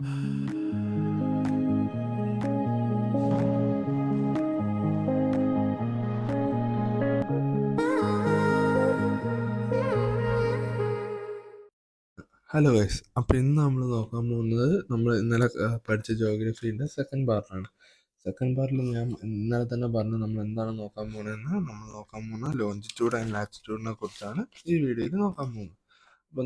Hello guys, അപ്പോൾ ഇന്ന് നമ്മൾ നോക്കാൻ പോകുന്നത് നമ്മൾ ഇന്നലെ പഠിച്ച ജോഗ്രഫീൻ്റെ സെക്കൻഡ് പാർട്ടാണ്. സെക്കൻഡ് പാർട്ടിൽ ഞാൻ ഇന്നലെ തന്നെ പറഞ്ഞു നമ്മൾ എന്താണ് നോക്കാൻ പോകുന്നതെന്ന്. നമ്മൾ നോക്കാൻ പോകുന്നത് ലോഞ്ചിറ്റ്യൂഡ് ആൻഡ് ലാറ്റിറ്റ്യൂഡിനെ കുറിച്ചാണ് ഈ വീഡിയോയിൽ നോക്കാൻ പോകുന്നത്. അപ്പോൾ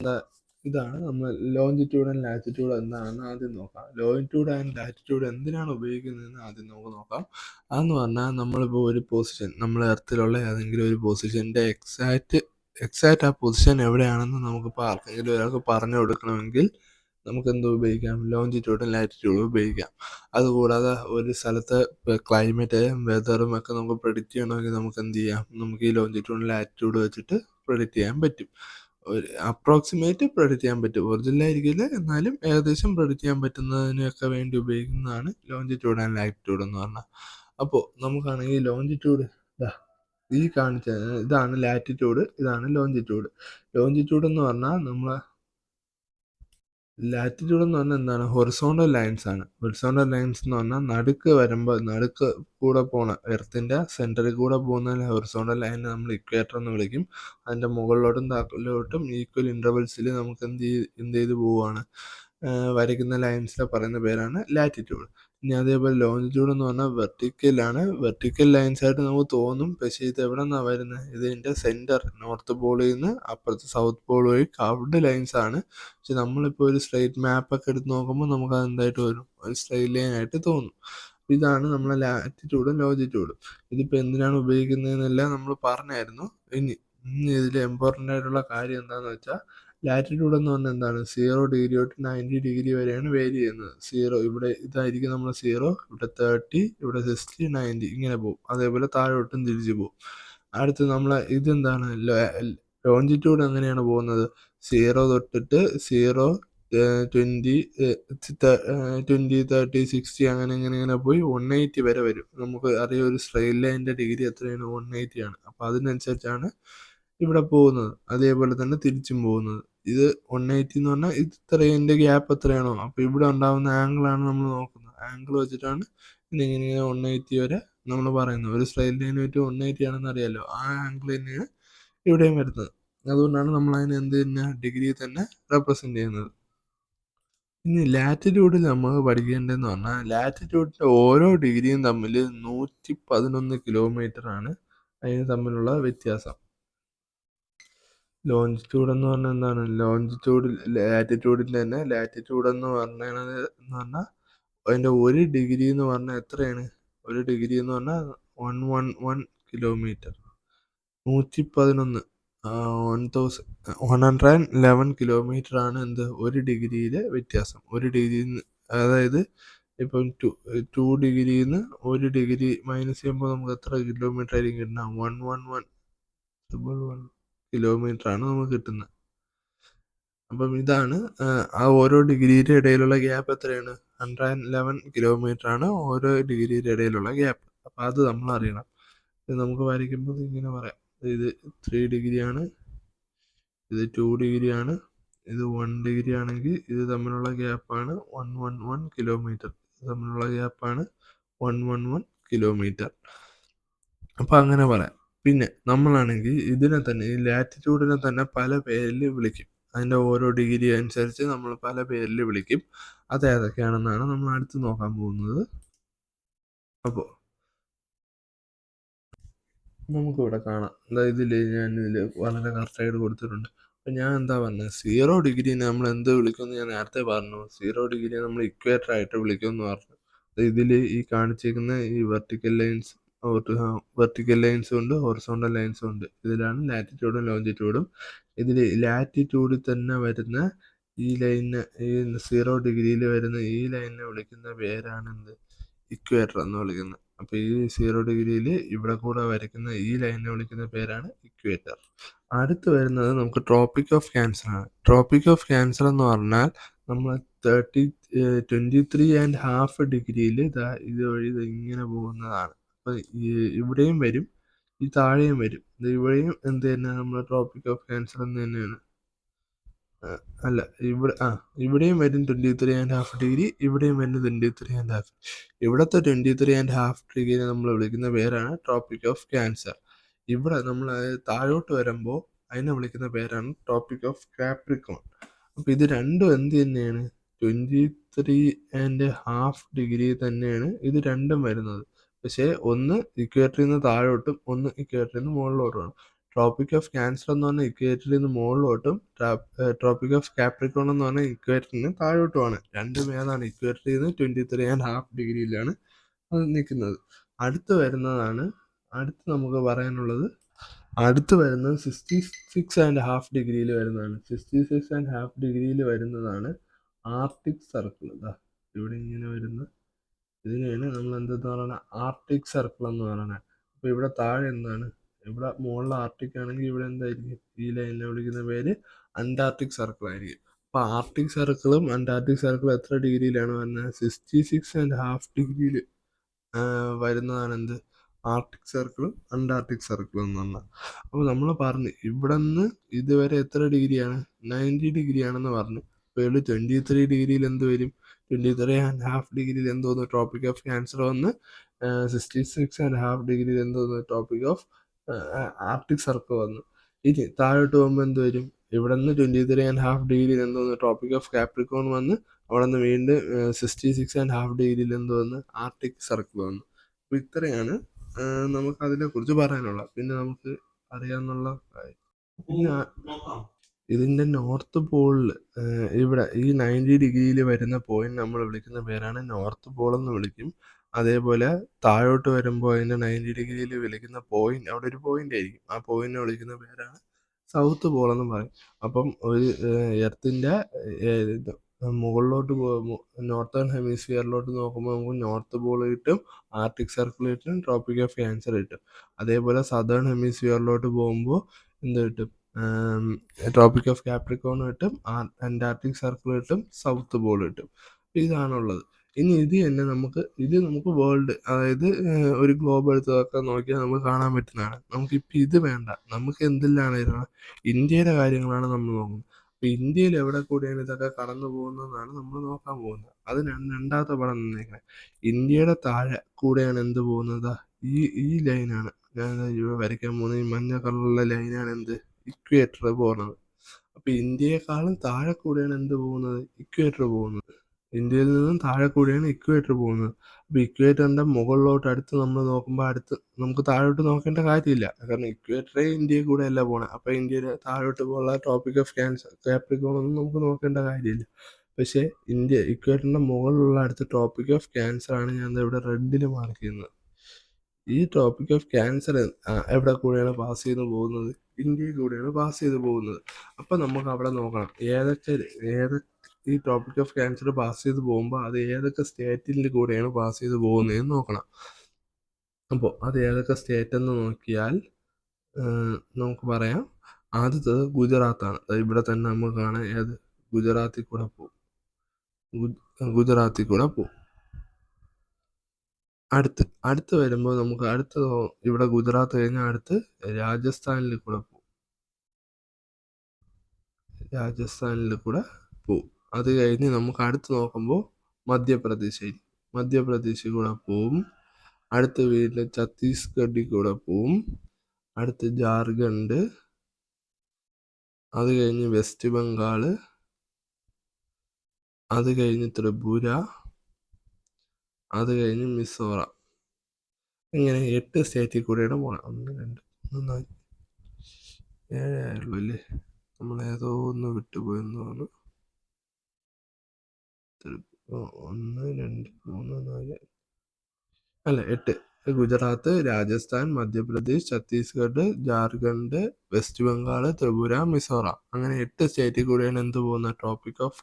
ഇതാണ് നമ്മൾ ലോഞ്ചിറ്റ്യൂഡ് ആൻഡ് ലാറ്റിറ്റ്യൂഡ് എന്താണെന്ന് ആദ്യം നോക്കാം. ലോഞ്ചിറ്റ്യൂഡ് ആൻഡ് ലാറ്റിറ്റ്യൂഡ് എന്തിനാണ് ഉപയോഗിക്കുന്നതെന്ന് ആദ്യം നമുക്ക് നോക്കാം. അതെന്ന് പറഞ്ഞാൽ നമ്മളിപ്പോൾ ഒരു പൊസിഷൻ, നമ്മൾ എർത്തിലുള്ള ഏതെങ്കിലും ഒരു പൊസിഷൻ്റെ എക്സാക്റ്റ് ആ പൊസിഷൻ എവിടെയാണെന്ന് നമുക്കിപ്പോൾ ആർക്കെങ്കിലും ഒരാൾക്ക് പറഞ്ഞു കൊടുക്കണമെങ്കിൽ നമുക്ക് എന്ത് ഉപയോഗിക്കാം? ലോഞ്ചിറ്റ്യൂഡും ലാറ്റിറ്റ്യൂഡും ഉപയോഗിക്കാം. അതുകൂടാതെ ഒരു സ്ഥലത്തെ ക്ലൈമറ്റ്, വെതറും ഒക്കെ നമുക്ക് പ്രെഡിക്റ്റ് ചെയ്യണമെങ്കിൽ നമുക്ക് എന്ത് ചെയ്യാം? നമുക്ക് ഈ ലോഞ്ചിറ്റ്യൂഡും ലാറ്റിറ്റ്യൂഡ് വെച്ചിട്ട് പ്രെഡിക്റ്റ് ചെയ്യാൻ പറ്റും. ഒരു അപ്രോക്സിമേറ്റ് പ്രെഡിക്റ്റ് ചെയ്യാൻ പറ്റും. ഒറിജിനലായിരിക്കില്ല, എന്നാലും ഏകദേശം പ്രെഡിക്റ്റ് ചെയ്യാൻ പറ്റുന്നതിനൊക്കെ വേണ്ടി ഉപയോഗിക്കുന്നതാണ് ലോഞ്ചിറ്റ്യൂഡ് ആൻഡ് ലാറ്റിറ്റ്യൂഡ് എന്ന് പറഞ്ഞാൽ. അപ്പോൾ നമുക്കാണെങ്കിൽ ലോഞ്ചിറ്റ്യൂഡ് ഈ കാണിച്ച ഇതാണ് ലാറ്റിറ്റ്യൂഡ്, ഇതാണ് ലോഞ്ചിറ്റ്യൂഡ്. ലോഞ്ചിറ്റ്യൂഡ് എന്ന് പറഞ്ഞാൽ ലാറ്റിറ്റ്യൂഡ് എന്ന് പറഞ്ഞാൽ എന്താണ്? ഹൊറിസോണ്ടൽ ലൈൻസ് ആണ്. ഹൊറിസോണ്ടൽ ലൈൻസ് എന്ന് പറഞ്ഞാൽ നടുക്ക് കൂടെ പോണ, എർത്തിൻ്റെ സെൻറ്ററിൽ കൂടെ പോകുന്ന ഹൊറിസോണ്ടൽ ലൈനെ നമ്മൾ ഇക്വേറ്റർ എന്ന് വിളിക്കും. അതിൻ്റെ മുകളിലോട്ടും താഴോട്ടും ഈക്വൽ ഇൻ്റർവെൽസിൽ നമുക്ക് എന്ത് ചെയ്ത് പോവുകയാണ്, വരയ്ക്കുന്ന ലൈൻസിനെ പറയുന്ന പേരാണ് ലാറ്റിറ്റ്യൂഡ്. ഇനി അതേപോലെ ലോഞ്ചിറ്റ്യൂഡ് എന്ന് പറഞ്ഞാൽ വെർട്ടിക്കലാണ്. വെർട്ടിക്കൽ ലൈൻസ് ആയിട്ട് നമുക്ക് തോന്നും, പക്ഷേ ഇത് എവിടെ നിന്നാണ് വരുന്നത്? ഇതിൻ്റെ സെൻറ്റർ, നോർത്ത് പോളിൽ നിന്ന് അപ്പുറത്ത് സൗത്ത് പോൾ വഴി കർവ്ഡ് ലൈൻസ് ആണ്. പക്ഷെ നമ്മളിപ്പോൾ ഒരു സ്ട്രെയിറ്റ് മാപ്പൊക്കെ എടുത്ത് നോക്കുമ്പോൾ നമുക്ക് അതെന്തായിട്ട് വരും? ഒരു സ്ട്രെയിറ്റ് ലൈൻ ആയിട്ട് തോന്നും. ഇതാണ് നമ്മളെ ലാറ്റിറ്റ്യൂഡും ലോഞ്ചിറ്റ്യൂഡും. ഇതിപ്പോൾ എന്തിനാണ് ഉപയോഗിക്കുന്നതെന്നെല്ലാം നമ്മൾ പറഞ്ഞായിരുന്നു. ഇനി ഇതിൽ ഇമ്പോർട്ടൻ്റ് ആയിട്ടുള്ള കാര്യം എന്താണെന്ന് വെച്ചാൽ, ലാറ്റിറ്റ്യൂഡ് എന്ന് പറഞ്ഞാൽ എന്താണ്? 0 ഡിഗ്രി തൊട്ട് 90 ഡിഗ്രി വരെയാണ് വേരി ചെയ്യുന്നത്. 0 ഇവിടെ ഇതായിരിക്കും നമ്മൾ 0, ഇവിടെ 30, ഇവിടെ 60, 90 ഇങ്ങനെ പോകും. അതേപോലെ താഴോട്ടും തിരിച്ചു പോകും. അടുത്ത് നമ്മളെ ഇതെന്താണ്? ലോഞ്ചിറ്റ്യൂഡ് എങ്ങനെയാണ് പോകുന്നത്? 0 തൊട്ടിട്ട് 0, 20, 20, 30, 60 അങ്ങനെ പോയി 180 വരെ വരും. നമുക്ക് അറിയാം ഒരു സ്ട്രെയിറ്റ് ലൈനിൻ്റെ ഡിഗ്രി എത്രയാണ്? 180 ആണ്. അപ്പോൾ അതിനനുസരിച്ചാണ് ഇവിടെ പോകുന്നത്. അതേപോലെ തന്നെ തിരിച്ചും പോകുന്നത്. ഇത് 180 എന്ന് പറഞ്ഞാൽ ഇത്രേൻ്റെ ഗ്യാപ്പ് എത്രയാണോ, അപ്പോൾ ഇവിടെ ഉണ്ടാകുന്ന ആംഗിളാണ് നമ്മൾ നോക്കുന്നത്. ആംഗിൾ വെച്ചിട്ടാണ് ഇതിങ്ങനെ 180 വരെ നമ്മൾ പറയുന്നത്. ഒരു സ്ട്രെയിറ്റ് ലൈൻ വെച്ച് 180 ആണെന്ന് അറിയാമല്ലോ, ആ ആംഗിൾ തന്നെയാണ് ഇവിടെയും വരുന്നത്. അതുകൊണ്ടാണ് നമ്മൾ അതിനെ ഡിഗ്രി തന്നെ റെപ്രസെൻ്റ് ചെയ്യുന്നത്. ഇനി ലാറ്റിറ്റ്യൂഡിൽ നമ്മൾ പഠിക്കേണ്ടതെന്ന് പറഞ്ഞാൽ, ലാറ്റിറ്റ്യൂഡിൻ്റെ ഓരോ ഡിഗ്രിയും തമ്മിൽ 111 കിലോമീറ്റർ ആണ് അതിന് തമ്മിലുള്ള വ്യത്യാസം. ലോഞ്ചിറ്റ്യൂഡ് എന്ന് പറഞ്ഞാൽ എന്താണ്? ലാറ്റിറ്റ്യൂഡിൻ്റെ തന്നെ ലാറ്റിറ്റ്യൂഡ് എന്ന് പറഞ്ഞാൽ അതിൻ്റെ ഒരു ഡിഗ്രി എന്ന് പറഞ്ഞാൽ എത്രയാണ്? ഒരു ഡിഗ്രി എന്ന് പറഞ്ഞാൽ 111 കിലോമീറ്റർ. 111 111 കിലോമീറ്റർ ആണ് ഒരു ഡിഗ്രിയിലെ വ്യത്യാസം. ഒരു ഡിഗ്രി, അതായത് ഇപ്പം 2 ഡിഗ്രിയിൽ നിന്ന് 1 ഡിഗ്രി മൈനസ് ചെയ്യുമ്പോൾ നമുക്ക് എത്ര കിലോമീറ്റർ ആയിരിക്കും കിട്ടുന്നത്? 111 കിലോമീറ്റർ ആണ് നമുക്ക് കിട്ടുന്നത്. അപ്പം ഇതാണ് ആ ഓരോ ഡിഗ്രിയുടെ ഇടയിലുള്ള ഗ്യാപ്പ് എത്രയാണ്? 111 കിലോമീറ്റർ ആണ് ഓരോ ഡിഗ്രിയുടെ ഇടയിലുള്ള ഗ്യാപ്പ്. അപ്പം അത് നമ്മൾ അറിയണം. ഇത് നമുക്ക് വരയ്ക്കുമ്പോൾ ഇങ്ങനെ പറയാം, ഇത് 3 ഡിഗ്രിയാണ്, ഇത് 2 ഡിഗ്രിയാണ്, ഇത് 1 ഡിഗ്രി ആണെങ്കിൽ ഇത് തമ്മിലുള്ള ഗ്യാപ്പാണ് 111 കിലോമീറ്റർ. ഇത് തമ്മിലുള്ള ഗ്യാപ്പാണ് 111 കിലോമീറ്റർ. അപ്പം അങ്ങനെ പറയാം. പിന്നെ നമ്മളാണെങ്കിൽ ഇതിനെ തന്നെ, ഈ ലാറ്റിറ്റ്യൂഡിനെ തന്നെ പല പേരിൽ വിളിക്കും. അതിൻ്റെ ഓരോ ഡിഗ്രി അനുസരിച്ച് നമ്മൾ പല പേരിൽ വിളിക്കും. അത് ഏതൊക്കെയാണെന്നാണ് നമ്മൾ അടുത്ത് നോക്കാൻ പോകുന്നത്. അപ്പോൾ നമുക്കിവിടെ കാണാം, ഞാനിതിൽ വളരെ കറക്റ്റായിട്ട് കൊടുത്തിട്ടുണ്ട്. അപ്പം ഞാൻ എന്താ പറഞ്ഞത്? 0 ഡിഗ്രിനെ നമ്മൾ എന്ത് വിളിക്കുമെന്ന് ഞാൻ നേരത്തെ പറഞ്ഞു. 0 ഡിഗ്രിയെ നമ്മൾ ഇക്വേറ്റർ ആയിട്ട് വിളിക്കുമെന്ന് പറഞ്ഞു. ഇതിൽ ഈ കാണിച്ചിരിക്കുന്ന ഈ വെർട്ടിക്കൽ ലൈൻസും ഉണ്ട്, ഹൊറിസോണ്ടൽ ലൈൻസും ഉണ്ട്. ഇതിലാണ് ലാറ്റിറ്റ്യൂഡും ലോഞ്ചിറ്റ്യൂഡും. ഇതിൽ ലാറ്റിറ്റ്യൂഡിൽ തന്നെ വരുന്ന ഈ ലൈനിന്, ഈ 0 ഡിഗ്രിയിൽ വരുന്ന ഈ ലൈനിനെ വിളിക്കുന്ന പേരാണ് ഇക്വേറ്റർ എന്ന് വിളിക്കുന്നത്. അപ്പോൾ ഈ 0 ഡിഗ്രിയിൽ ഇവിടെ കൂടെ വരയ്ക്കുന്ന ഈ ലൈനിനെ വിളിക്കുന്ന പേരാണ് ഇക്വേറ്റർ. അടുത്ത് വരുന്നത് നമുക്ക് ട്രോപ്പിക് ഓഫ് ക്യാൻസർ ആണ്. ട്രോപ്പിക് ഓഫ് ക്യാൻസർ എന്ന് പറഞ്ഞാൽ നമ്മൾ 23.5 ഡിഗ്രിയിൽ ഇതുവഴി ഇങ്ങനെ പോകുന്നതാണ്. അപ്പോൾ ഇവിടെയും വരും, ഈ താഴെയും വരും. ഇവിടെയും എന്ത് തന്നെ നമ്മൾ ട്രോപ്പിക് ഓഫ് ക്യാൻസർ എന്ന് തന്നെയാണ്. അല്ല, ഇവിടെയും വരും 23.5 ഡിഗ്രി, ഇവിടെയും വരുന്നത് 23.5. ഇവിടുത്തെ 23.5 ഡിഗ്രി നമ്മൾ വിളിക്കുന്ന പേരാണ് ട്രോപ്പിക് ഓഫ് ക്യാൻസർ. ഇവിടെ നമ്മൾ താഴോട്ട് വരുമ്പോൾ അതിനെ വിളിക്കുന്ന പേരാണ് ട്രോപ്പിക് ഓഫ് കാപ്രിക്കോൺ. അപ്പൊ ഇത് രണ്ടും എന്ത് തന്നെയാണ്? 23.5 ഡിഗ്രി തന്നെയാണ് ഇത് രണ്ടും വരുന്നത്. പക്ഷേ ഒന്ന് ഇക്വേറ്ററിൽ നിന്ന് താഴോട്ടും ഒന്ന് ഇക്വേറ്ററിൽ നിന്ന് മുകളിലോട്ടുമാണ്. ട്രോപ്പിക് ഓഫ് ക്യാൻസർ എന്ന് പറഞ്ഞാൽ ഇക്വേറ്ററിൽ നിന്ന് മുകളിലോട്ടും, ട്രോപ്പിക് ഓഫ് കാപ്രിക്കോൺ എന്ന് പറഞ്ഞാൽ ഇക്വേറ്ററിൽ നിന്ന് താഴോട്ടുമാണ്. രണ്ടും ഏതാണ്? ഇക്വേറ്ററിൽ നിന്ന് 23.5 ഡിഗ്രിയിലാണ് അത് നിൽക്കുന്നത്. അടുത്ത് നമുക്ക് പറയാനുള്ളത്, അടുത്ത് വരുന്നത് 66.5 ഡിഗ്രിയിൽ വരുന്നതാണ്. 66.5 ഡിഗ്രിയിൽ വരുന്നതാണ് ആർട്ടിക് സർക്കിൾ. ഇവിടെ ഇങ്ങനെ വരുന്ന ഇതിനെയാണ് നമ്മൾ എന്തെന്ന് പറയുന്നത്? ആർട്ടിക് സർക്കിൾ എന്ന് പറയുന്നത്. അപ്പോൾ ഇവിടെ താഴെ എന്താണ്? ഇവിടെ മുകളിൽ ആർട്ടിക് ആണെങ്കിൽ ഇവിടെ എന്തായിരിക്കും? ഈ ലൈനിനെ വിളിക്കുന്ന പേര് അന്റാർട്ടിക് സർക്കിൾ ആയിരിക്കും. അപ്പോൾ ആർട്ടിക് സർക്കിളും അന്റാർട്ടിക് സർക്കിളും എത്ര ഡിഗ്രിയിലാണ് വരുന്നത്? 66.5 ഡിഗ്രിയിൽ വരുന്നതാണ് എന്ത്? ആർട്ടിക് സർക്കിളും അന്റാർട്ടിക് സർക്കിളും എന്ന് പറഞ്ഞാൽ. അപ്പോൾ നമ്മൾ പറഞ്ഞു ഇവിടെ നിന്ന് ഇതുവരെ എത്ര ഡിഗ്രിയാണ്? 90 ഡിഗ്രിയാണെന്ന് പറഞ്ഞു. അപ്പോൾ ഇവിടെ 23 ഡിഗ്രിയിൽ എന്ത് വരും? 23.5 ഡിഗ്രിയിൽ എന്തോന്ന്? ട്രോപ്പിക് ഓഫ് ക്യാൻസർ വന്ന് 66.5 ഡിഗ്രിയിൽ എന്തോന്ന്? ട്രോപ്പിക് ഓഫ് ആർട്ടിക് സർക്കിൾ വന്നു. ഇനി താഴോട്ട് പോകുമ്പോൾ എന്ത് വരും? ഇവിടെ നിന്ന് 23.5 ഡിഗ്രിയിൽ എന്തോന്ന്? ട്രോപ്പിക് ഓഫ് കാപ്രിക്കോൺ വന്ന് അവിടെ നിന്ന് വീണ്ടും 66.5 ഡിഗ്രിയിൽ എന്തോന്ന്? ആർട്ടിക് സർക്കിൾ വന്നു. അപ്പോൾ ഇത്രയാണ് നമുക്ക് അതിനെക്കുറിച്ച് പറയാനുള്ളത്. പിന്നെ നമുക്ക് അറിയാവുന്ന പിന്നെ ഇതിൻ്റെ നോർത്ത് പോളിൽ ഇവിടെ ഈ 90 ഡിഗ്രിയിൽ വരുന്ന പോയിന്റ് നമ്മൾ വിളിക്കുന്ന പേരാണ് നോർത്ത് പോൾ എന്ന് വിളിക്കും. അതേപോലെ താഴോട്ട് വരുമ്പോൾ അതിൻ്റെ 90 ഡിഗ്രിയിൽ വിളിക്കുന്ന പോയിന്റ്, അവിടെ ഒരു പോയിന്റ് ആയിരിക്കും, ആ പോയിന്റിനെ വിളിക്കുന്ന പേരാണ് സൗത്ത് പോൾ എന്ന് പറയും. അപ്പം ഒരു എർത്തിൻ്റെ മുകളിലോട്ട് നോർത്തേൺ ഹെമിസ്ഫിയറിലോട്ട് നോക്കുമ്പോൾ നമുക്ക് നോർത്ത് പോൾ കിട്ടും, ആർട്ടിക് സർക്കിൾ കിട്ടും, ട്രോപ്പിക് ഓഫ് ക്യാൻസർ കിട്ടും. അതേപോലെ സദേൺ ഹെമിസ്ഫിയറിലോട്ട് പോകുമ്പോൾ എന്ത് കിട്ടും? ട്രോപ്പിക് ഓഫ് കാപ്രിക്കോൺ കിട്ടും, അന്റാർട്ടിക് സർക്കിൾ കിട്ടും, സൗത്ത് പോൾ കിട്ടും. ഇതാണുള്ളത്. ഇനി ഇത് നമുക്ക് വേൾഡ്, അതായത് ഒരു ഗ്ലോബ് എടുത്തൊക്കെ നോക്കിയാൽ നമുക്ക് കാണാൻ പറ്റുന്നതാണ്. നമുക്കിപ്പോൾ ഇത് വേണ്ട, നമുക്ക് എന്തെല്ലാണ് ഇന്ത്യയുടെ കാര്യങ്ങളാണ് നമ്മൾ നോക്കുന്നത്. അപ്പോൾ ഇന്ത്യയിൽ എവിടെ കൂടിയാണ് ഇതൊക്കെ കടന്നു പോകുന്നതെന്നാണ് നമ്മൾ നോക്കാൻ പോകുന്നത്. അത് രണ്ടാമത്തെ പടം തന്നേക്കുന്നത്. ഇന്ത്യയുടെ താഴെ കൂടെയാണ് എന്ത് പോകുന്നത്? ഈ ലൈനാണ് ഞാൻ ഇവിടെ വരയ്ക്കാൻ പോകുന്നത്. ഈ മഞ്ഞ കളറുള്ള ലൈനാണ് എന്ത്? ഇക്വേറ്റർ പോകുന്നത്. അപ്പോൾ ഇന്ത്യയെക്കാളും താഴെ കൂടെയാണ് എന്ത് പോകുന്നത്? ഇക്വേറ്റർ പോകുന്നത്. ഇന്ത്യയിൽ നിന്നും താഴെ കൂടെയാണ് ഇക്വേറ്റർ പോകുന്നത്. അപ്പോൾ ഇക്വേറ്ററിൻ്റെ മുകളിലോട്ട് അടുത്ത് നമ്മൾ നോക്കുമ്പോൾ നമുക്ക് താഴോട്ട് നോക്കേണ്ട കാര്യമില്ല, കാരണം ഇക്വേറ്ററെ ഇന്ത്യയിൽ കൂടെ അല്ല പോകണം. അപ്പോൾ ഇന്ത്യയുടെ താഴോട്ട് പോകുന്ന ട്രോപ്പിക് ഓഫ് കാപ്രിക്കോൺ ഒന്നും നമുക്ക് നോക്കേണ്ട കാര്യമില്ല. പക്ഷേ ഇക്വേറ്ററിൻ്റെ മുകളിലുള്ള അടുത്ത് ട്രോപ്പിക് ഓഫ് ക്യാൻസർ ആണ് ഞാൻ ഇവിടെ റെഡിൽ മാർക്ക് ചെയ്യുന്നത്. ഈ ട്രോപ്പിക് ഓഫ് ക്യാൻസർ എവിടെ കൂടെയാണ് പാസ് ചെയ്ത് പോകുന്നത്? ഇന്ത്യയിൽ കൂടെയാണ് പാസ് ചെയ്ത് പോകുന്നത്. അപ്പം നമുക്ക് അവിടെ നോക്കണം ഏതൊക്കെ ഈ ട്രോപ്പിക് ഓഫ് ക്യാൻസർ പാസ് ചെയ്ത് പോകുമ്പോൾ അത് ഏതൊക്കെ സ്റ്റേറ്റിൽ കൂടെയാണ് പാസ് ചെയ്ത് പോകുന്നതെന്ന് നോക്കണം. അപ്പോൾ അത് ഏതൊക്കെ സ്റ്റേറ്റ് എന്ന് നോക്കിയാൽ നമുക്ക് പറയാം. ആദ്യത്തത് ഗുജറാത്താണ്. ഇവിടെ തന്നെ നമുക്ക് കാണാം. ഗുജറാത്തിൽ കൂടെ പോകും. അടുത്ത് വരുമ്പോൾ നമുക്ക് ഇവിടെ ഗുജറാത്ത് കഴിഞ്ഞാൽ അടുത്ത് രാജസ്ഥാനിൽ കൂടെ പോകും. അത് കഴിഞ്ഞ് നമുക്ക് അടുത്ത് നോക്കുമ്പോൾ മധ്യപ്രദേശിൽ കൂടെ പോവും. അടുത്ത വീട്ടിൽ ഛത്തീസ്ഗഡിൽ കൂടെ പോവും. അടുത്ത് ജാർഖണ്ഡ്, അത് കഴിഞ്ഞ് വെസ്റ്റ് ബംഗാൾ, അത് കഴിഞ്ഞ് ത്രിപുര, അത് കഴിഞ്ഞ് മിസോറാം. ഇങ്ങനെ 8 സ്റ്റേറ്റിൽ കൂടെയാണ് പോകണം. 1, 2, 3, 4, 7 ആയുള്ളൂ അല്ലേ? നമ്മൾ ഏതോ ഒന്ന് വിട്ടുപോയെന്ന് തോന്നുന്നു. 1, 2, 3, 4 അല്ല 8. ഗുജറാത്ത്, രാജസ്ഥാൻ, മധ്യപ്രദേശ്, ഛത്തീസ്ഗഡ്, ജാർഖണ്ഡ്, വെസ്റ്റ് ബംഗാൾ, ത്രിപുര, മിസോറാം. അങ്ങനെ 8 സ്റ്റേറ്റിൽ കൂടെയാണ് എന്ത് പോകുന്നത്? ട്രോപ്പിക് ഓഫ്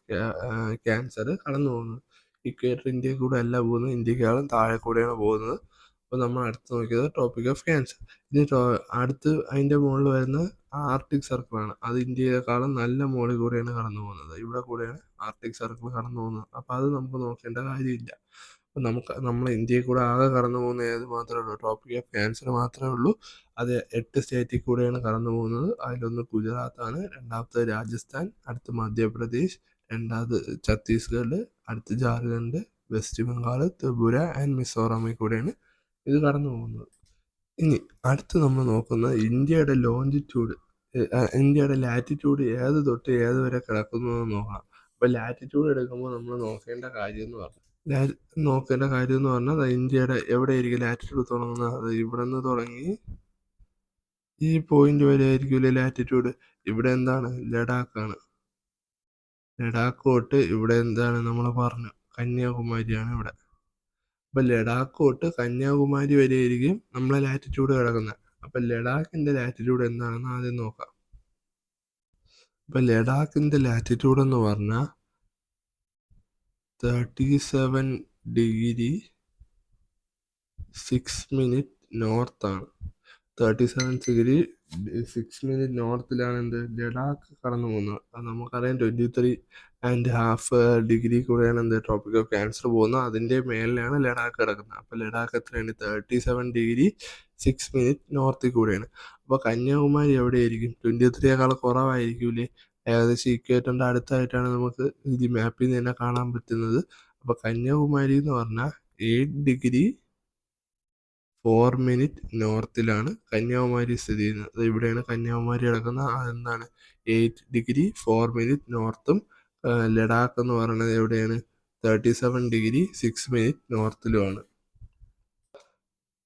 ക്യാൻസർ കടന്നു പോകുന്നത്. ഇക്വേറ്റർ ഇന്ത്യയിൽ കൂടെ അല്ല പോകുന്നത്, ഇന്ത്യക്കാളും താഴെ കൂടെയാണ് പോകുന്നത്. അപ്പോൾ നമ്മൾ അടുത്ത് നോക്കിയത് ട്രോപ്പിക് ഓഫ് ക്യാൻസർ. ഇനി അടുത്ത് അതിൻ്റെ മുകളിൽ വരുന്ന ആർട്ടിക് സർക്കിളാണ്. അത് ഇന്ത്യയെക്കാളും നല്ല മുകളിൽ കൂടെയാണ് കടന്നു പോകുന്നത്. ഇവിടെ കൂടെയാണ് ആർട്ടിക് സർക്കിൾ കടന്നു പോകുന്നത്. അപ്പോൾ അത് നമുക്ക് നോക്കേണ്ട കാര്യമില്ല. അപ്പം നമ്മളെ ഇന്ത്യയിൽ കൂടെ ആകെ കടന്നു പോകുന്ന ഏത് മാത്രമേ ഉള്ളൂ, ട്രോപ്പിക് ഓഫ് ക്യാൻസർ മാത്രമേ ഉള്ളൂ. അത് 8 സ്റ്റേറ്റിൽ കൂടെയാണ് കടന്നു പോകുന്നത്. അതിലൊന്ന് ഗുജറാത്താണ്, രണ്ടാമത്തെ രാജസ്ഥാൻ, അടുത്ത് മധ്യപ്രദേശ്, രണ്ടാമത് ഛത്തീസ്ഗഡ്, അടുത്ത് ജാർഖണ്ഡ്, വെസ്റ്റ് ബംഗാൾ, ത്രിപുര ആൻഡ് മിസോറാമിൽ കൂടെയാണ് ഇത് കടന്നു പോകുന്നത്. ഇനി അടുത്ത് നമ്മൾ നോക്കുന്നത് ഇന്ത്യയുടെ ലോഞ്ചിറ്റ്യൂഡ്, ഇന്ത്യയുടെ ലാറ്റിറ്റ്യൂഡ് ഏത് തൊട്ട് ഏത് വരെ കിടക്കുന്നു എന്ന് നോക്കണം. അപ്പോൾ ലാറ്റിറ്റ്യൂഡ് എടുക്കുമ്പോൾ നമ്മൾ നോക്കേണ്ട കാര്യം എന്ന് പറഞ്ഞാൽ ഇന്ത്യയുടെ എവിടെയായിരിക്കും ലാറ്റിറ്റ്യൂഡ് തുടങ്ങുന്നത്? അത് ഇവിടെ നിന്ന് തുടങ്ങി ഈ പോയിന്റ് വരെ ആയിരിക്കില്ലേ ലാറ്റിറ്റ്യൂഡ്. ഇവിടെ എന്താണ്? ലഡാക്കാണ്. ലഡാക്ക് തൊട്ട് ഇവിടെ എന്താണ് നമ്മൾ പറഞ്ഞു, കന്യാകുമാരിയാണ് ഇവിടെ. അപ്പം ലഡാക്ക് തൊട്ട് കന്യാകുമാരി വരെ ആയിരിക്കും നമ്മളെ ലാറ്റിറ്റ്യൂഡ് കിടക്കുന്നത്. അപ്പം ലഡാക്കിൻ്റെ ലാറ്റിറ്റ്യൂഡ് എന്താണെന്ന് ആദ്യം നോക്കാം. അപ്പം ലഡാക്കിൻ്റെ ലാറ്റിറ്റ്യൂഡ് എന്ന് പറഞ്ഞാൽ 37°6' നോർത്താണ്. 37°6' നോർത്തിലാണ് എന്ത് ലഡാക്ക് കടന്നു പോകുന്നത്. അത് നമുക്കറിയാം 23.5 കൂടെയാണ് എന്ത് ട്രോപ്പിക് ഓഫ് ക്യാൻസർ പോകുന്നത്. അതിൻ്റെ മേലിലാണ് ലഡാക്ക് കിടക്കുന്നത്. അപ്പോൾ ലഡാക്ക് എത്രയാണ്? 37°6' നോർത്തിൽ കൂടെയാണ്. അപ്പോൾ കന്യാകുമാരി എവിടെയായിരിക്കും? 23 കുറവായിരിക്കൂലേ? ഏകദേശം ഇക്വേറ്ററിൻ്റെ അടുത്തായിട്ടാണ് നമുക്ക് ഈ മാപ്പിൽ നിന്ന് തന്നെ കാണാൻ പറ്റുന്നത്. അപ്പോൾ കന്യാകുമാരി എന്ന് പറഞ്ഞാൽ 8°4' നോർത്തിലാണ് കന്യാകുമാരി സ്ഥിതി ചെയ്യുന്നത്. ഇവിടെയാണ് കന്യാകുമാരി കിടക്കുന്നത്. അതെന്താണ്? 8°4' നോർത്തും ലഡാക്ക് എന്ന് പറയുന്നത് എവിടെയാണ്? 37°6' നോർത്തിലുമാണ്.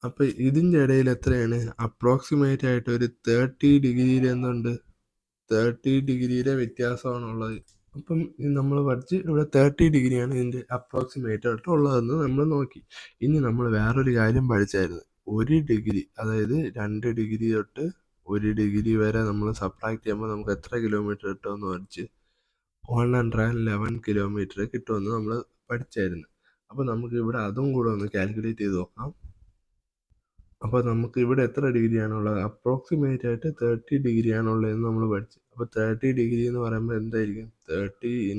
അപ്പം ഇതിൻ്റെ ഇടയിൽ എത്രയാണ്? അപ്രോക്സിമേറ്റ് ആയിട്ട് ഒരു 30° എന്തുണ്ട്? 30°യുടെ വ്യത്യാസമാണുള്ളത്. അപ്പം നമ്മൾ പഠിച്ച് ഇവിടെ 30°ആണ് ഇതിൻ്റെ അപ്രോക്സിമേറ്റ് ആയിട്ട് ഉള്ളതെന്ന് നമ്മൾ നോക്കി. ഇനി നമ്മൾ വേറൊരു കാര്യം പഠിച്ചായിരുന്നു. 1°, അതായത് 2° തൊട്ട് 1° വരെ നമ്മൾ സബ്ട്രാക്ട് ചെയ്യുമ്പോൾ നമുക്ക് എത്ര കിലോമീറ്റർ കിട്ടുമെന്ന് പഠിച്ച് 111 കിലോമീറ്റർ കിട്ടുമെന്ന് നമ്മൾ പഠിച്ചായിരുന്നു. അപ്പോൾ നമുക്ക് ഇവിടെ അതും കൂടെ ഒന്ന് കാൽക്കുലേറ്റ് ചെയ്ത് നോക്കാം. അപ്പോൾ നമുക്ക് ഇവിടെ എത്ര ഡിഗ്രിയാണുള്ളത്? അപ്രോക്സിമേറ്റ് ആയിട്ട് 30° ആണുള്ളതെന്ന് നമ്മൾ പഠിച്ചു. അപ്പോൾ 30° എന്ന് പറയുമ്പോൾ എന്തായിരിക്കും? 30 ×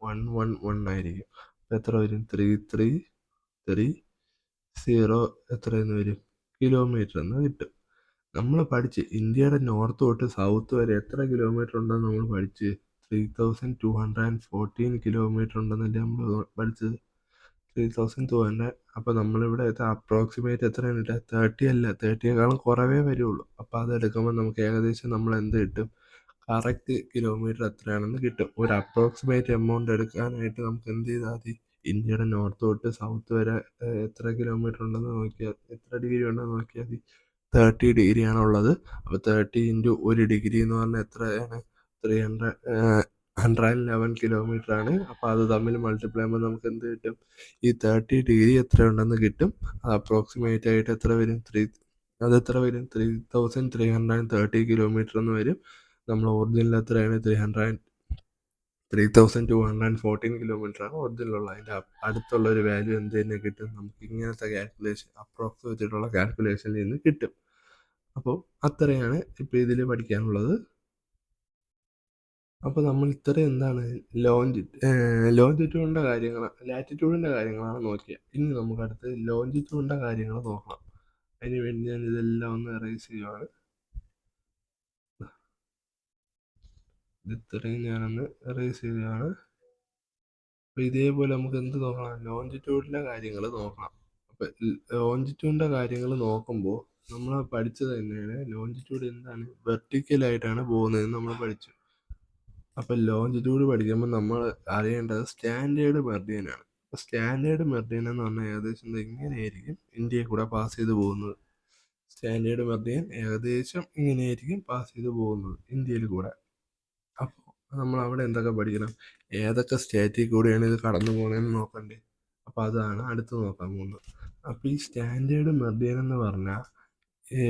111 ആയിരിക്കും. അപ്പോൾ എത്ര വരും? 3330 എത്രയെന്ന് വരും? കിലോമീറ്റർ എന്ന് കിട്ടും. നമ്മൾ പഠിച്ച് ഇന്ത്യയുടെ നോർത്ത് തൊട്ട് സൗത്ത് വരെ എത്ര കിലോമീറ്റർ ഉണ്ടെന്ന് നമ്മൾ പഠിച്ച് 3214 കിലോമീറ്റർ ഉണ്ടെന്നല്ലേ നമ്മൾ പഠിച്ചത്. 3200. അപ്പോൾ നമ്മളിവിടെ അപ്രോക്സിമേറ്റ് എത്രയാണ് കിട്ടുക? 30 അല്ല, 30യേക്കാളും കുറവേ വരുള്ളൂ. അപ്പോൾ അതെടുക്കുമ്പോൾ നമുക്ക് ഏകദേശം നമ്മൾ എന്ത് കിട്ടും? കറക്റ്റ് കിലോമീറ്റർ എത്രയാണെന്ന് കിട്ടും. ഒരു അപ്രോക്സിമേറ്റ് എമൗണ്ട് എടുക്കാനായിട്ട് നമുക്ക് എന്ത് ചെയ്താൽ മതി? ഇന്ത്യയുടെ നോർത്ത് തൊട്ട് സൗത്ത് വരെ എത്ര കിലോമീറ്റർ ഉണ്ടെന്ന് നോക്കിയാൽ, എത്ര ഡിഗ്രി ഉണ്ടെന്ന് നോക്കിയാൽ മതി. 30° ആണുള്ളത്. അപ്പോൾ 30 × 1° എന്ന് പറഞ്ഞാൽ എത്രയാണ്? 111 കിലോമീറ്റർ ആണ്. അപ്പോൾ അത് തമ്മിൽ മൾട്ടിപ്ലൈ ചെയ്യുമ്പോൾ നമുക്ക് എന്ത് കിട്ടും? ഈ 30° എത്രയുണ്ടെന്ന് കിട്ടും. അത് അപ്രോക്സിമേറ്റ് ആയിട്ട് എത്ര വരും? അതെത്ര വരും? 3330 കിലോമീറ്റർ എന്ന് വരും. നമ്മൾ ഒറിജിനൽ എത്രയാണ്? 3214 കിലോമീറ്റർ ആണ് ഒറിജിനലുള്ള. അതിൻ്റെ അടുത്തുള്ള ഒരു വാല്യൂ എന്ത് തന്നെ കിട്ടും? നമുക്ക് ഇങ്ങനത്തെ കാൽക്കുലേഷൻ, അപ്രോക്സ് വെച്ചിട്ടുള്ള കാൽക്കുലേഷനിൽ നിന്ന് കിട്ടും. അപ്പോൾ അത്രയാണ് ഇപ്പോൾ ഇതിൽ പഠിക്കാനുള്ളത്. അപ്പോൾ നമ്മൾ ഇത്രയും എന്താണ് ലോഞ്ചിറ്റ്യൂഡിൻ്റെ കാര്യങ്ങൾ, ലാറ്റിറ്റ്യൂഡിൻ്റെ കാര്യങ്ങളാണ് നോക്കിയത്. ഇനി നമുക്ക് അടുത്ത് ലോഞ്ചിറ്റ്യൂഡിൻ്റെ കാര്യങ്ങൾ നോക്കണം. അതിന് വേണ്ടി ഞാൻ ഇതെല്ലാം ഒന്ന് എറേസ് ചെയ്യുവാണ്. ഇത്രയും ഞാനൊന്ന് എറേസ് ചെയ്യുകയാണ്. അപ്പോൾ ഇതേപോലെ നമുക്ക് എന്ത് നോക്കണം? ലോഞ്ചിറ്റ്യൂഡിൻ്റെ കാര്യങ്ങൾ നോക്കണം. അപ്പോൾ ലോഞ്ചിറ്റ്യൂഡിൻ്റെ കാര്യങ്ങൾ നോക്കുമ്പോൾ നമ്മൾ പഠിച്ചത് തന്നെയാണ്. ലോഞ്ചിറ്റ്യൂഡ് എന്താണ്? വെർട്ടിക്കലായിട്ടാണ് പോകുന്നതെന്ന് നമ്മൾ പഠിച്ചു. അപ്പോൾ ലോഞ്ചിറ്റ്യൂഡ് പഠിക്കുമ്പോൾ നമ്മൾ അറിയേണ്ടത് സ്റ്റാൻഡേർഡ് മെറിഡിയനാണ്. അപ്പോൾ സ്റ്റാൻഡേർഡ് മെറിഡിയൻ എന്ന് പറഞ്ഞാൽ ഏകദേശം ഇങ്ങനെയായിരിക്കും ഇന്ത്യയിൽ കൂടെ പാസ് ചെയ്ത് പോകുന്നത്. സ്റ്റാൻഡേർഡ് മെറിഡിയൻ ഏകദേശം ഇങ്ങനെയായിരിക്കും പാസ് ചെയ്ത് പോകുന്നത് ഇന്ത്യയിൽ കൂടെ. അപ്പോൾ നമ്മൾ അവിടെ എന്തൊക്കെ പഠിക്കണം? ഏതൊക്കെ സ്റ്റേറ്റിൽ കൂടെയാണ് ഇത് കടന്നു പോകണമെന്ന് നോക്കണ്ടേ? അപ്പോൾ അതാണ് അടുത്ത് നോക്കാൻ പോകുന്നത്. അപ്പോൾ ഈ സ്റ്റാൻഡേർഡ് മെറിഡിയൻ എന്ന് പറഞ്ഞാൽ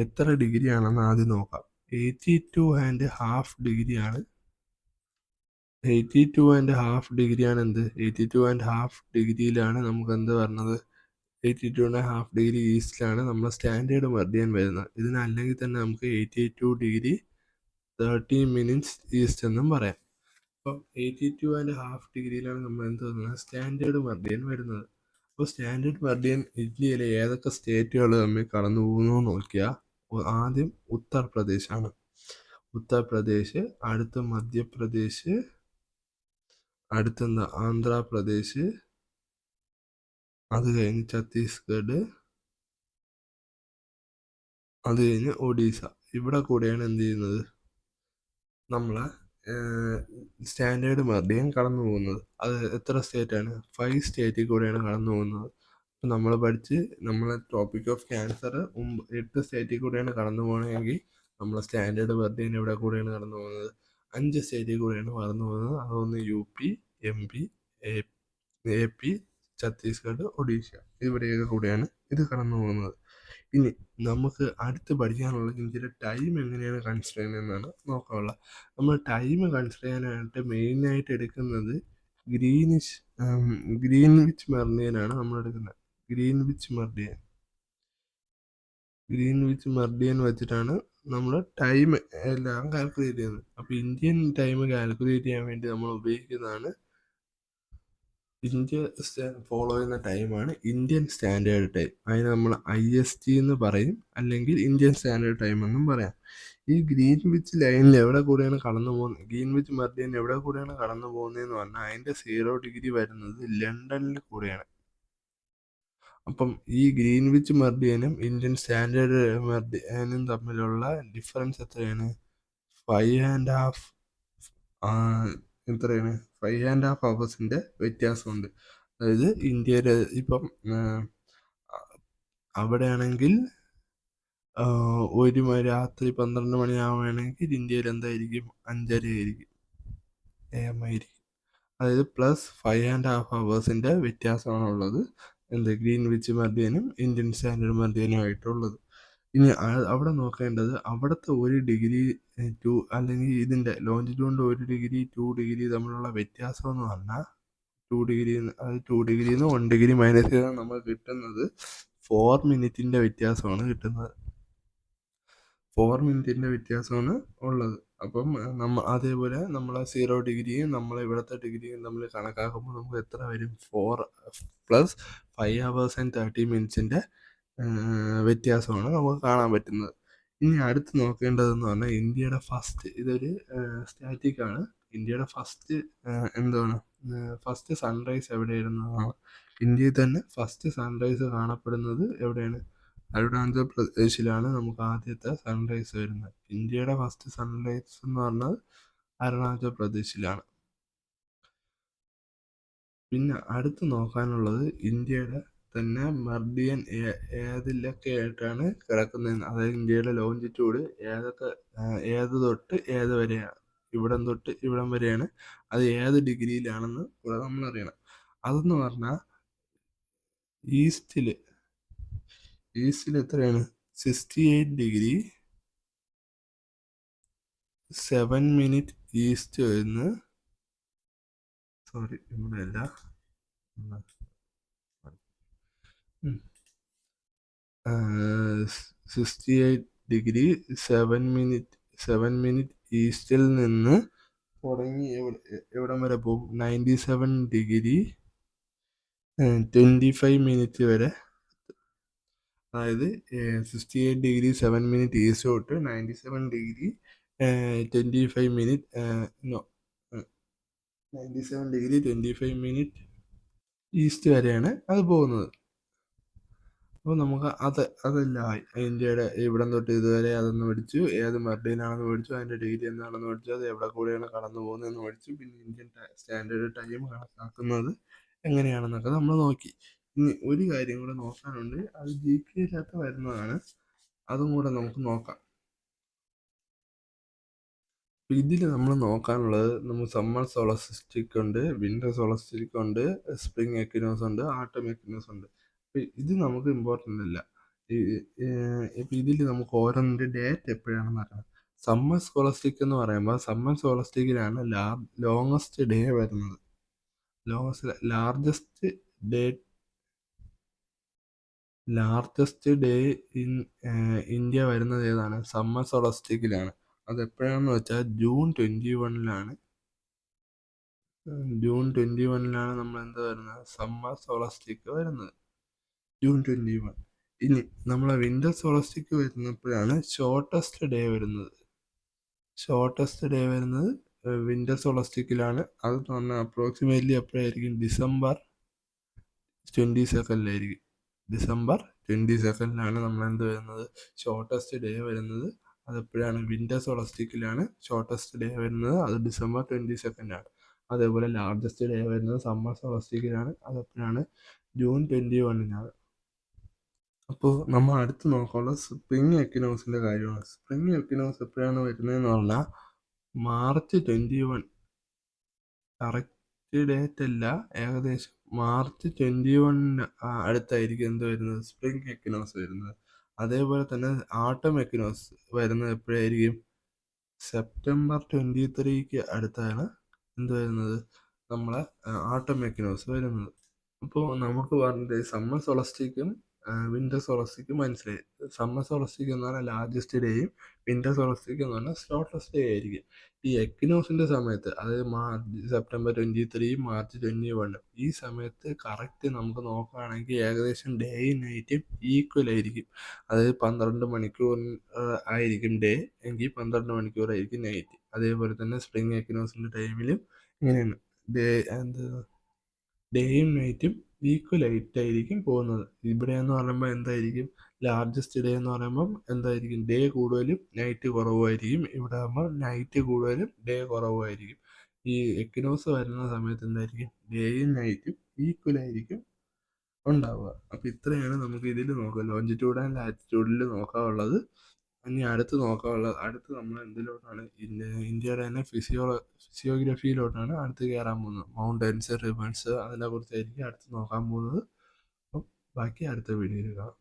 എത്ര ഡിഗ്രി ആണെന്ന് ആദ്യം നോക്കാം. 82.5 ആണ്. 82.5 ആണ് എന്ത്? 82.5 നമുക്ക് എന്ത് പറഞ്ഞത്? 82.5 ഈസ്റ്റിലാണ് നമ്മൾ സ്റ്റാൻഡേർഡ് മെറിഡിയൻ വരുന്നത്. ഇതിനല്ലെങ്കിൽ തന്നെ നമുക്ക് 82°30' ഈസ്റ്റ് എന്നും പറയാം. അപ്പം 82.5 നമ്മൾ എന്ത് വരുന്നത്? സ്റ്റാൻഡേർഡ് മെറിഡിയൻ വരുന്നത്. അപ്പോൾ സ്റ്റാൻഡേർഡ് മെറിഡിയൻ ഇന്ത്യയിലെ ഏതൊക്കെ സ്റ്റേറ്റുകൾ തമ്മിൽ കടന്നു പോകുന്നു നോക്കിയാൽ ആദ്യം ഉത്തർപ്രദേശാണ്. ഉത്തർപ്രദേശ്, അടുത്ത മധ്യപ്രദേശ്, അടുത്തെന്താ ആന്ധ്രാപ്രദേശ്, അത് കഴിഞ്ഞ് ഛത്തീസ്ഗഡ്, അത് കഴിഞ്ഞ് ഒഡീസ. ഇവിടെ കൂടെയാണ് എന്ത് ചെയ്യുന്നത്, നമ്മളെ സ്റ്റാൻഡേർഡ് മെറിഡിയൻ കടന്നു പോകുന്നത്. അത് എത്ര സ്റ്റേറ്റാണ്? 5 സ്റ്റേറ്റിൽ കൂടെയാണ് കടന്നു പോകുന്നത്. ഇപ്പം നമ്മൾ പഠിച്ച് നമ്മളെ ടോപ്പിക് ഓഫ് ക്യാൻസർ 8 സ്റ്റേറ്റിൽ കൂടെയാണ് കടന്നു പോകണമെങ്കിൽ നമ്മളെ സ്റ്റാൻഡേർഡ് മെറിഡിയൻ എവിടെ കൂടെയാണ് കടന്നു പോകുന്നത്? 5 സ്റ്റേറ്റിൽ കൂടെയാണ് കടന്നു പോകുന്നത്. അതൊന്ന് UP, MP, AP, Chhattisgarh, Odisha, ഇവിടെയൊക്കെ കൂടെയാണ് ഇത് കടന്നു പോകുന്നത്. ഇനി നമുക്ക് അടുത്ത് പഠിക്കാനുള്ള ഇന്ത്യയുടെ ടൈം എങ്ങനെയാണ് കൺസിഡർ ചെയ്യുന്നതെന്നാണ് നോക്കാനുള്ളത്. നമ്മൾ ടൈം കൺസിഡർ ചെയ്യാനായിട്ട് മെയിനായിട്ട് എടുക്കുന്നത് ഗ്രീൻവിച്ച് മെറിഡിയനാണ് നമ്മൾ എടുക്കുന്നത്. ഗ്രീൻവിച്ച് മെറിഡിയൻ വെച്ചിട്ടാണ് നമ്മൾ ടൈം എല്ലാം കാൽക്കുലേറ്റ് ചെയ്യുന്നത്. അപ്പോൾ ഇന്ത്യൻ ടൈം കാൽക്കുലേറ്റ് ചെയ്യാൻ വേണ്ടി നമ്മൾ ഉപയോഗിക്കുന്നതാണ്, ഇന്ത്യ ഫോളോ ചെയ്യുന്ന ടൈമാണ് ഇന്ത്യൻ സ്റ്റാൻഡേർഡ് ടൈം. അതിന് നമ്മൾ IST എന്ന് പറയും, അല്ലെങ്കിൽ ഇന്ത്യൻ സ്റ്റാൻഡേർഡ് ടൈം എന്നും പറയാം. ഈ ഗ്രീൻവിച്ച് ലൈനിൽ എവിടെ കൂടെയാണ് കടന്നു പോകുന്നത്, ഗ്രീൻവിച്ച് മെറിഡിയൻ എവിടെ കൂടെയാണ് കടന്നു പോകുന്നതെന്ന് പറഞ്ഞാൽ അതിൻ്റെ 0 ഡിഗ്രി വരുന്നത് ലണ്ടനിൽ കൂടെയാണ്. അപ്പം ഈ ഗ്രീൻവിച്ച് മെറിഡിയനും ഇന്ത്യൻ സ്റ്റാൻഡേർഡ് മെറിഡിയനും തമ്മിലുള്ള ഡിഫറൻസ് എത്രയാണ്? 5.5 എത്രയാണ്? 5.5 ഹവേഴ്സിൻ്റെ വ്യത്യാസമുണ്ട്. അതായത് ഇന്ത്യയിൽ ഇപ്പം അവിടെയാണെങ്കിൽ രാത്രി 12 മണിയാവുകയാണെങ്കിൽ ഇന്ത്യയിൽ എന്തായിരിക്കും? 5:30 ആയിരിക്കും, AM ആയിരിക്കും. അതായത് പ്ലസ് 5.5 ഹവേഴ്സിൻ്റെ വ്യത്യാസമാണുള്ളത് എന്ത് ഗ്രീൻവിച്ച് മെറിഡിയനും ഇന്ത്യൻ സ്റ്റാൻഡേർഡ് മെറിഡിയനും ആയിട്ടുള്ളത്. ഇനി അവിടെ നോക്കേണ്ടത് അവിടുത്തെ 1 ഡിഗ്രി അല്ലെങ്കിൽ ഇതിൻ്റെ ലോഞ്ചിറ്റ്യൂഡിൻ്റെ 1 ഡിഗ്രി 2 ഡിഗ്രി തമ്മിലുള്ള വ്യത്യാസം എന്ന് പറഞ്ഞാൽ 2 ഡിഗ്രി, അത് 2 ഡിഗ്രിയിൽ നിന്ന് 1 ഡിഗ്രി മൈനസ് ചെയ്താൽ നമ്മൾ കിട്ടുന്നത് 4 മിനിറ്റിൻ്റെ വ്യത്യാസമാണ് കിട്ടുന്നത്. 4 മിനിറ്റിൻ്റെ വ്യത്യാസമാണ് ഉള്ളത്. അപ്പം അതേപോലെ നമ്മളെ 0 ഡിഗ്രിയും നമ്മളെ ഇവിടുത്തെ ഡിഗ്രിയും തമ്മിൽ കണക്കാക്കുമ്പോൾ നമുക്ക് എത്ര വരും? 4 + 5 ഹവേഴ്സ് ആൻഡ് 30 മിനിറ്റ്സിൻ്റെ വ്യത്യാസമാണ് നമുക്ക് കാണാൻ പറ്റുന്നത്. ഇനി അടുത്ത് നോക്കേണ്ടതെന്ന് പറഞ്ഞാൽ ഇന്ത്യയുടെ ഫസ്റ്റ്, ഇതൊരു സ്റ്റാറ്റിക്കാണ്, ഇന്ത്യയുടെ ഫസ്റ്റ് സൺറൈസ് എവിടെയായിരുന്നതാണ്. ഇന്ത്യയിൽ തന്നെ ഫസ്റ്റ് സൺറൈസ് കാണപ്പെടുന്നത് എവിടെയാണ്? അരുണാചൽ പ്രദേശിലാണ് നമുക്ക് ആദ്യത്തെ സൺറൈസ് വരുന്നത്. ഇന്ത്യയുടെ ഫസ്റ്റ് സൺറൈസ് എന്ന് പറഞ്ഞാൽ അരുണാചൽ പ്രദേശിലാണ്. പിന്നെ അടുത്ത് നോക്കാനുള്ളത് ഇന്ത്യയുടെ തന്നെ മെറിഡിയൻ ഏതിലൊക്കെ ആയിട്ടാണ് കിടക്കുന്നതെന്ന്. അതായത് ഇന്ത്യയുടെ ലോഞ്ചിറ്റ്യൂഡ് ഏത് തൊട്ട് ഏത് വരെയാണ്, ഇവിടം തൊട്ട് ഇവിടം വരെയാണ്, അത് ഏത് ഡിഗ്രിയിലാണെന്ന് കൂടെ നമ്മൾ അറിയണം. അതെന്ന് പറഞ്ഞാൽ ഈസ്റ്റിൽ എത്രയാണ്? 68 ഡിഗ്രി 7 മിനിറ്റ് ഈസ്റ്റ് വരുന്ന, സോറി ഇവിടെ അല്ല, 68 ഡിഗ്രി 7 മിനിറ്റ് ഈസ്റ്റിൽ നിന്ന് തുടങ്ങി എവിടം വരെ പോകും? 97 ഡിഗ്രി 25 മിനിറ്റ് വരെ. അതായത് 68 ഡിഗ്രി 7 മിനിറ്റ് ഈസ്റ്റ് തൊട്ട് 97 degree 25 minute 97 degree 25 minute east വരെയാണ് അത് പോകുന്നത്. അപ്പോൾ നമുക്ക് അതല്ല ഇന്ത്യയുടെ ഇവിടം തൊട്ട് ഇതുവരെ അതൊന്ന് പഠിച്ചു, ഏത് മെറിഡിയനാണെന്ന് പഠിച്ചു, അതിൻ്റെ ഡിഗ്രി എന്താണെന്ന് പഠിച്ചു, അത് എവിടെ കൂടെയാണ് കടന്നു പോകുന്നതെന്ന് പഠിച്ചു. പിന്നെ ഇന്ത്യൻ സ്റ്റാൻഡേർഡ് ടൈം കണക്കാക്കുന്നത് എങ്ങനെയാണെന്നൊക്കെ നമ്മൾ നോക്കി. ഇനി ഒരു കാര്യം കൂടെ നോക്കാനുണ്ട്, അത് GK വരുന്നതാണ്, അതും കൂടെ നമുക്ക് നോക്കാം. ഇതിൽ നമ്മൾ നോക്കാനുള്ളത്, നമുക്ക് സമ്മർ സോളസ്റ്റിക് ഉണ്ട്, വിൻ്റർ സോളസ്റ്റിക് ഉണ്ട്, സ്പ്രിംഗ് എക്വിനോക്സ് ഉണ്ട്, ആട്ടം എക്വിനോക്സ് ഉണ്ട്. ഇത് നമുക്ക് ഇമ്പോർട്ടൻ്റ് അല്ല. ഇപ്പം ഇതിൽ നമുക്ക് ഓരോന്നിൻ്റെ ഡേറ്റ് എപ്പോഴാണെന്ന് അറിയണം. സമ്മർ സോളസ്റ്റിക് എന്ന് പറയുമ്പോൾ സമ്മർ സോളസ്റ്റിക്കിലാണ് ലോങ്ങസ്റ്റ് ഡേ വരുന്നത്. ലാർജസ്റ്റ് ഡേ ഇൻ ഇന്ത്യ വരുന്നത് ഏതാണ്? സമ്മർ സോളസ്റ്റിക്കിലാണ്. അത് എപ്പോഴാണെന്ന് വെച്ചാൽ ജൂൺ 21-ലാണ് ജൂൺ 21 നമ്മൾ എന്താ വരുന്നത്, സമ്മർ സോളസ്റ്റിക് വരുന്നത്. ജൂൺ 21. ഇനി നമ്മളെ വിന്റർ സോളസ്റ്റിക് വരുന്നപ്പോഴാണ് ഷോർട്ടസ്റ്റ് ഡേ വരുന്നത്. ഷോർട്ടസ്റ്റ് ഡേ വരുന്നത് വിന്റർ സോളസ്റ്റിക്കിലാണ്. അത് പറഞ്ഞാൽ അപ്രോക്സിമേറ്റ്ലി എപ്പോഴായിരിക്കും, ഡിസംബർ 22 ഡിസംബർ 22 നമ്മൾ എന്ത് വരുന്നത്, ഷോർട്ടസ്റ്റ് ഡേ വരുന്നത്. അതെപ്പോഴാണ്, വിന്റർ സോളസ്റ്റിക്കിലാണ് ഷോർട്ടസ്റ്റ് ഡേ വരുന്നത്. അത് ഡിസംബർ 22 അതേപോലെ ലാർജസ്റ്റ് ഡേ വരുന്നത് സമ്മർ സോളസ്റ്റിക്കിലാണ്. അതെപ്പോഴാണ്, ജൂൺ 21. അപ്പോൾ നമ്മൾ അടുത്ത് നോക്കാനുള്ളത് സ്പ്രിംഗ് എക്വിനോക്സിൻ്റെ കാര്യമാണ്. സ്പ്രിംഗ് എക്വിനോക്സ് എപ്പോഴാണ് വരുന്നതെന്ന് പറഞ്ഞാൽ മാർച്ച് 21. കറക്റ്റ് ഡേറ്റ് അല്ല, ഏകദേശം മാർച്ച് 21 അടുത്തായിരിക്കും എന്ത് വരുന്നത്, സ്പ്രിംഗ് എക്വിനോക്സ് വരുന്നത്. അതേപോലെ തന്നെ ആട്ടം എക്വിനോക്സ് വരുന്നത് എപ്പോഴായിരിക്കും, സെപ്റ്റംബർ 23 അടുത്താണ് എന്ത് വരുന്നത്, നമ്മളെ ആട്ടം എക്വിനോക്സ് വരുന്നത്. അപ്പോൾ നമുക്ക് പറഞ്ഞത് സമ്മർ സോളസ്റ്റിക്കും വിന്റർ സോളസ്റ്റിക്കും മനസ്സിലായി. സമ്മർ സോളസ്റ്റിക് എന്ന് പറഞ്ഞാൽ ലാർജസ്റ്റ് ഡേയും വിന്റർ സോളസ്റ്റിക് എന്ന് പറഞ്ഞാൽ ഷോർട്ടസ്റ്റ് ഡേ ആയിരിക്കും. ഈ എക്വിനോക്സിൻ്റെ സമയത്ത്, അതായത് സെപ്റ്റംബർ 23, മാർച്ച് 21, ഈ സമയത്ത് കറക്റ്റ് നമുക്ക് നോക്കുകയാണെങ്കിൽ ഏകദേശം ഡേയും നൈറ്റും ഈക്വൽ ആയിരിക്കും. അതായത് 12 മണിക്കൂർ ആയിരിക്കും ഡേ എങ്കിൽ 12 മണിക്കൂറായിരിക്കും നൈറ്റ്. അതേപോലെ തന്നെ സ്പ്രിംഗ് എക്വിനോക്സിൻ്റെ ടൈമിലും ഇങ്ങനെയാണ്, ഡേയും നൈറ്റും ഈക്വൽ ആയിട്ടായിരിക്കും പോകുന്നത്. ഇവിടെ എന്ന് പറയുമ്പോൾ എന്തായിരിക്കും, ലാർജസ്റ്റ് ഡേ എന്ന് പറയുമ്പം എന്തായിരിക്കും, ഡേ കൂടുതലും നൈറ്റ് കുറവായിരിക്കും. ഇവിടെ ആകുമ്പോൾ നൈറ്റ് കൂടുതലും ഡേ കുറവായിരിക്കും. ഈ എക്വിനോക്സ് വരുന്ന സമയത്ത് എന്തായിരിക്കും, ഡേയും നൈറ്റും ഈക്വൽ ആയിരിക്കും ഉണ്ടാവുക. അപ്പോൾ ഇത്രയാണ് നമുക്ക് ഇതിൽ നോക്കാം, ലോഞ്ചിറ്റ്യൂഡ് ആൻഡ് ലാറ്റിറ്റ്യൂഡിൽ നോക്കാനുള്ളത്. ഇനി അടുത്ത് നമ്മൾ എന്തിലോട്ടാണ്, ഇന്ത്യയുടെ തന്നെ ഫിസിയോഗ്രഫിയിലോട്ടാണ് അടുത്ത് കയറാൻ പോകുന്നത്. മൗണ്ടൻസ്, റിവേഴ്സ്, അതിനെ കുറിച്ചായിരിക്കും അടുത്ത് നോക്കാൻ പോകുന്നത്. അപ്പം ബാക്കി അടുത്ത വീഡിയോയിൽ കാണാം.